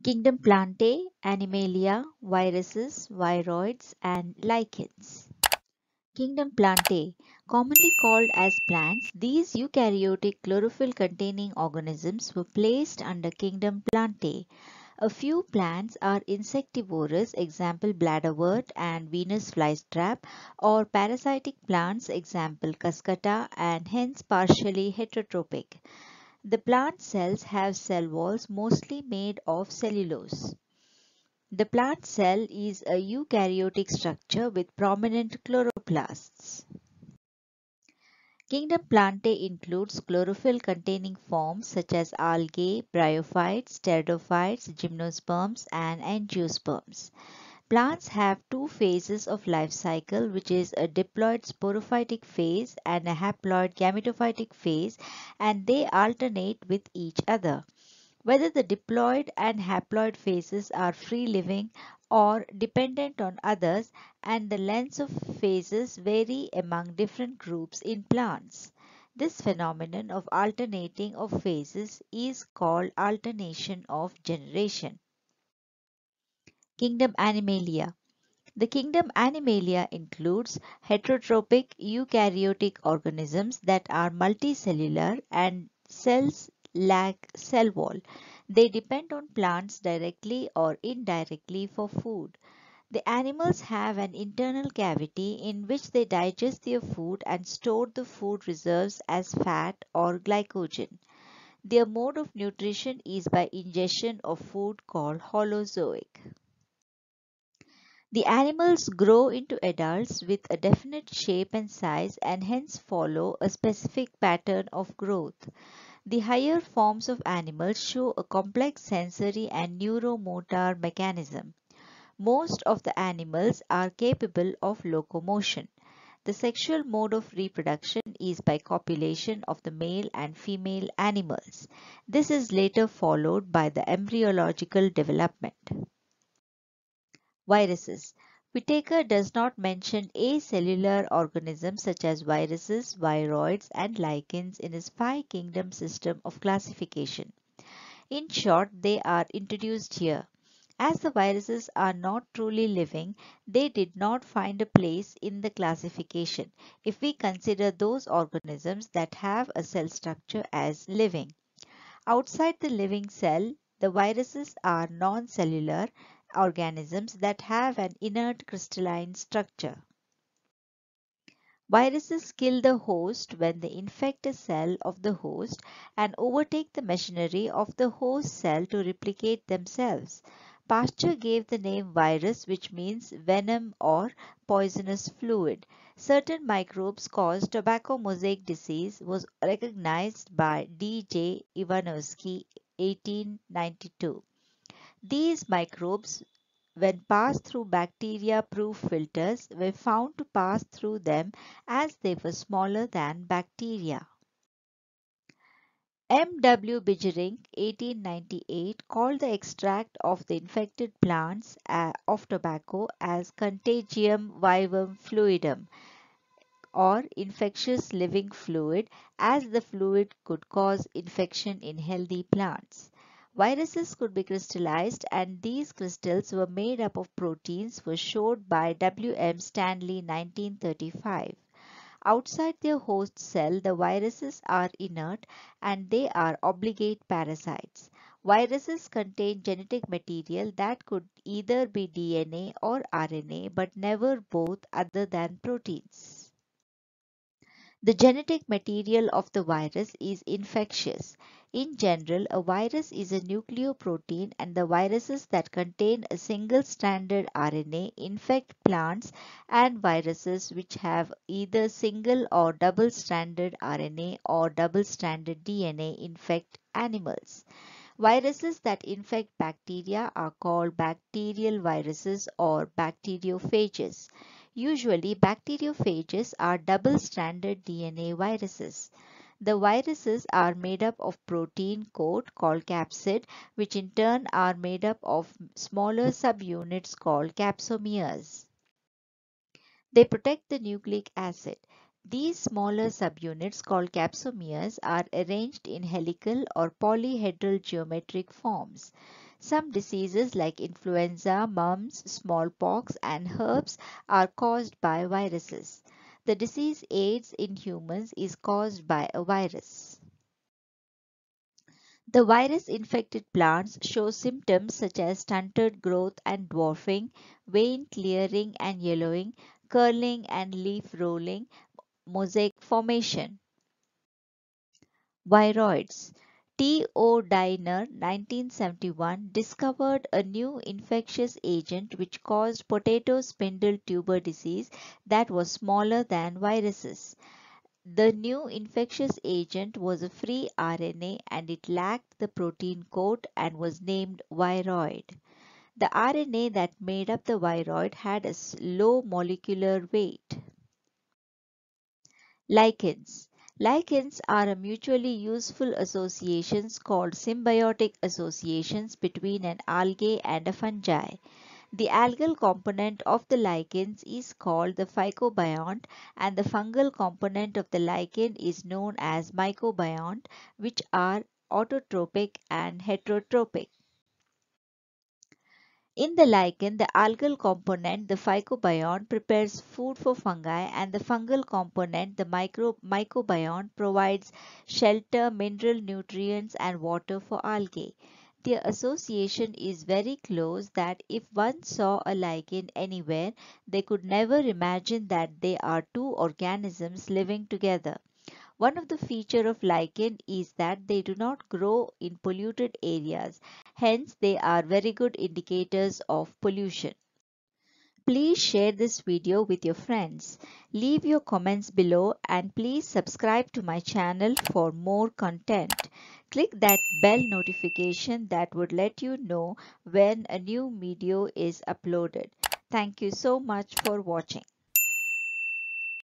Kingdom Plantae, Animalia, viruses, viroids, and lichens. Kingdom Plantae, commonly called as plants, these eukaryotic chlorophyll-containing organisms were placed under Kingdom Plantae. A few plants are insectivorous, example bladderwort and Venus flytrap, or parasitic plants, example cuscuta, and hence partially heterotrophic. The plant cells have cell walls mostly made of cellulose. The plant cell is a eukaryotic structure with prominent chloroplasts. Kingdom Plantae includes chlorophyll-containing forms such as algae, bryophytes, pteridophytes, gymnosperms, and angiosperms. Plants have two phases of life cycle, which is a diploid sporophytic phase and a haploid gametophytic phase, and they alternate with each other. Whether the diploid and haploid phases are free-living or dependent on others, and the lengths of phases vary among different groups in plants. This phenomenon of alternating of phases is called alternation of generation. Kingdom Animalia. The kingdom Animalia includes heterotrophic eukaryotic organisms that are multicellular and cells lack cell wall. They depend on plants directly or indirectly for food. The animals have an internal cavity in which they digest their food and store the food reserves as fat or glycogen. Their mode of nutrition is by ingestion of food called holozoic. The animals grow into adults with a definite shape and size and hence follow a specific pattern of growth. The higher forms of animals show a complex sensory and neuromotor mechanism. Most of the animals are capable of locomotion. The sexual mode of reproduction is by copulation of the male and female animals. This is later followed by the embryological development. Viruses. Whitaker does not mention acellular organisms such as viruses, viroids, and lichens in his five kingdom system of classification. In short, they are introduced here. As the viruses are not truly living, they did not find a place in the classification if we consider those organisms that have a cell structure as living. Outside the living cell, the viruses are non-cellular organisms that have an inert crystalline structure. Viruses kill the host when they infect a cell of the host and overtake the machinery of the host cell to replicate themselves. Pasteur gave the name virus, which means venom or poisonous fluid. Certain microbes cause tobacco mosaic disease was recognized by D. J. Ivanovsky 1892. These microbes, when passed through bacteria-proof filters, were found to pass through them as they were smaller than bacteria. M. W. Bijering, 1898, called the extract of the infected plants of tobacco as contagium vivum fluidum, or infectious living fluid, as the fluid could cause infection in healthy plants. Viruses could be crystallized, and these crystals were made up of proteins was showed by W. M. Stanley 1935. Outside their host cell, the viruses are inert and they are obligate parasites. Viruses contain genetic material that could either be DNA or RNA but never both other than proteins. The genetic material of the virus is infectious. In general, a virus is a nucleoprotein, and the viruses that contain a single-stranded RNA infect plants, and viruses which have either single or double-stranded RNA or double-stranded DNA infect animals. Viruses that infect bacteria are called bacterial viruses or bacteriophages. Usually, bacteriophages are double-stranded DNA viruses. The viruses are made up of protein coat called capsid, which in turn are made up of smaller subunits called capsomeres. They protect the nucleic acid. These smaller subunits called capsomeres are arranged in helical or polyhedral geometric forms. Some diseases like influenza, mumps, smallpox, and herpes are caused by viruses. The disease AIDS in humans is caused by a virus. The virus-infected plants show symptoms such as stunted growth and dwarfing, vein clearing and yellowing, curling and leaf rolling, mosaic formation. Viroids. T. O. Diner 1971 discovered a new infectious agent which caused potato spindle tuber disease that was smaller than viruses. The new infectious agent was a free RNA and it lacked the protein coat and was named viroid. The RNA that made up the viroid had a low molecular weight. Lichens. Lichens are a mutually useful associations called symbiotic associations between an algae and a fungi. The algal component of the lichens is called the phycobiont and the fungal component of the lichen is known as mycobiont, which are autotrophic and heterotrophic. In the lichen, the algal component, the phycobiont, prepares food for fungi and the fungal component, the mycobiont, provides shelter, mineral nutrients and water for algae. The association is very close that if one saw a lichen anywhere, they could never imagine that they are two organisms living together. One of the features of lichen is that they do not grow in polluted areas. Hence, they are very good indicators of pollution. Please share this video with your friends. Leave your comments below and please subscribe to my channel for more content. Click that bell notification that would let you know when a new video is uploaded. Thank you so much for watching.